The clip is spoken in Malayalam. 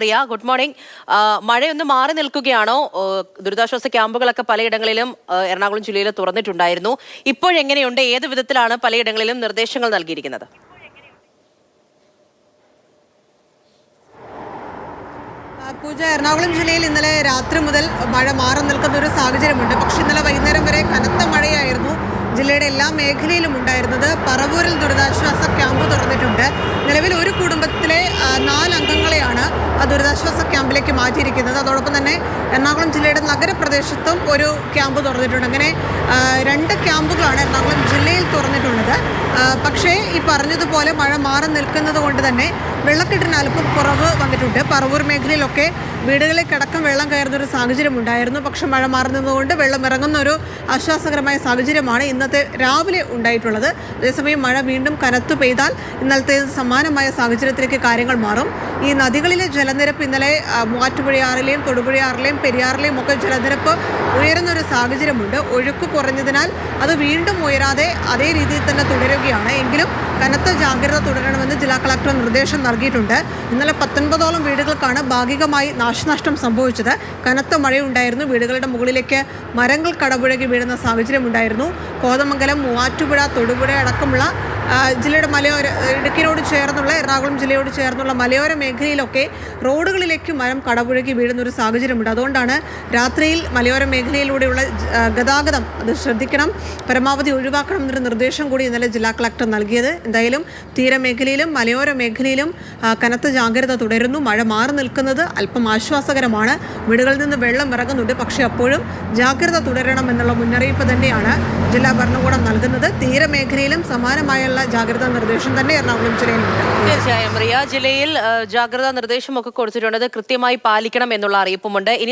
Riya, good morning. മഴയൊന്ന് മാറി നിൽക്കുകയാണോ? ദുരിതാശ്വാസ ക്യാമ്പുകളൊക്കെ പലയിടങ്ങളിലും എറണാകുളം ജില്ലയിൽ തുറന്നിട്ടുണ്ടായിരുന്നു. ഇപ്പോഴെങ്ങനെയുണ്ട്? ഏത് വിധത്തിലാണ് പലയിടങ്ങളിലും നിർദ്ദേശങ്ങൾ നൽകിയിരിക്കുന്നത്? പൂജ, എറണാകുളം ജില്ലയിൽ ഇന്നലെ രാത്രി മുതൽ മഴ മാറി നിൽക്കുന്ന ഒരു സാഹചര്യമുണ്ട്. പക്ഷെ ഇന്നലെ വൈകുന്നേരം വരെ കനത്ത മഴയായിരുന്നു ജില്ലയുടെ എല്ലാ മേഖലയിലും ഉണ്ടായിരുന്നത്. പറവൂരിൽ ദുരിതാശ്വാസ ക്യാമ്പ് തുറന്നിട്ടുണ്ട്. നിലവിൽ ഒരു കുടുംബത്തിലെ 4 അംഗങ്ങളെയാണ് ആ ദുരിതാശ്വാസ ക്യാമ്പിലേക്ക് മാറ്റിയിരിക്കുന്നത്. അതോടൊപ്പം തന്നെ എറണാകുളം ജില്ലയുടെ നഗരപ്രദേശത്തും ഒരു ക്യാമ്പ് തുറന്നിട്ടുണ്ട്. അങ്ങനെ 2 ക്യാമ്പുകളാണ് എറണാകുളം ജില്ലയിൽ തുറന്നിട്ടുള്ളത്. പക്ഷേ ഈ പറഞ്ഞതുപോലെ മഴ മാറി നിൽക്കുന്നത് കൊണ്ട് തന്നെ വെള്ളക്കെട്ടിന് അല്പം കുറവ് വന്നിട്ടുണ്ട്. പറവൂർ മേഖലയിലൊക്കെ വീടുകളിലേക്കടക്കം വെള്ളം കയറുന്നൊരു സാഹചര്യം ഉണ്ടായിരുന്നു. പക്ഷെ മഴ മാറി നിന്നുകൊണ്ട് വെള്ളം ഇറങ്ങുന്ന ഒരു ആശ്വാസകരമായ സാഹചര്യമാണ് ഇന്നത്തെ രാവിലെ ഉണ്ടായിട്ടുള്ളത്. അതേസമയം മഴ വീണ്ടും കനത്തു പെയ്താൽ ഇന്നലത്തെ സമാനമായ സാഹചര്യത്തിലേക്ക് കാര്യങ്ങൾ മാറും. ഈ നദികളിലെ ജലനിരപ്പ് ഇന്നലെ മൂവാറ്റുപുഴയാറിലെയും തൊടുപുഴയാറിലെയും പെരിയാറിലെയും ഒക്കെ ജലനിരപ്പ് ഉയരുന്നൊരു സാഹചര്യമുണ്ട്. ഒഴുക്ക് കുറഞ്ഞതിനാൽ അത് വീണ്ടും ഉയരാതെ അതേ രീതിയിൽ തന്നെ തുടരുകയാണ്. എങ്കിലും കനത്ത ജാഗ്രത തുടരണമെന്ന് ജില്ലാ കളക്ടർ നിർദ്ദേശം നൽകിയിട്ടുണ്ട്. ഇന്നലെ 19ഓളം വീടുകൾക്കാണ് ഭാഗികമായി നാശനഷ്ടം സംഭവിച്ചത്. കനത്ത മഴയുണ്ടായിരുന്നു. വീടുകളുടെ മുകളിലേക്ക് മരങ്ങൾ കടപുഴകി വീഴുന്ന സാഹചര്യമുണ്ടായിരുന്നു. കോതമംഗലം, മൂവാറ്റുപുഴ, തൊടുപുഴ അടക്കമുള്ള ജില്ലയുടെ ഇടുക്കിയോട് ചേർന്നുള്ള എറണാകുളം ജില്ലയോട് ചേർന്നുള്ള മലയോര മേഖലയിലൊക്കെ റോഡുകളിലേക്ക് മരം കടപുഴകി വീഴുന്ന ഒരു സാഹചര്യമുണ്ട്. അതുകൊണ്ടാണ് രാത്രിയിൽ മലയോര മേഖലയിലൂടെയുള്ള ഗതാഗതം അത് ശ്രദ്ധിക്കണം, പരമാവധി ഒഴിവാക്കണം എന്നൊരു നിർദ്ദേശം കൂടി ഇന്നലെ ജില്ലാ കളക്ടർ നൽകിയത്. എന്തായാലും തീരമേഖലയിലും മലയോര മേഖലയിലും കനത്ത ജാഗ്രത തുടരുന്നു. മഴ മാറി നിൽക്കുന്നത് അല്പം ആശ്വാസകരമാണ്. വീടുകളിൽ നിന്ന് വെള്ളം ഇറങ്ങുന്നുണ്ട്. പക്ഷേ അപ്പോഴും ജാഗ്രത തുടരണം എന്നുള്ള മുന്നറിയിപ്പ് തന്നെയാണ് ജില്ലാ ഭരണകൂടം നൽകുന്നത്. തീരമേഖലയിലും സമാനമായ ജാഗ്രതാ നിർദ്ദേശം തന്നെ എറണാകുളം ജില്ലയിലുണ്ട്. തീർച്ചയായും റിയ, ജില്ലയിൽ ജാഗ്രതാ നിർദ്ദേശമൊക്കെ കൊടുത്തിട്ടുള്ളത് കൃത്യമായി പാലിക്കണം എന്നുള്ള അറിയിപ്പുമുണ്ട്.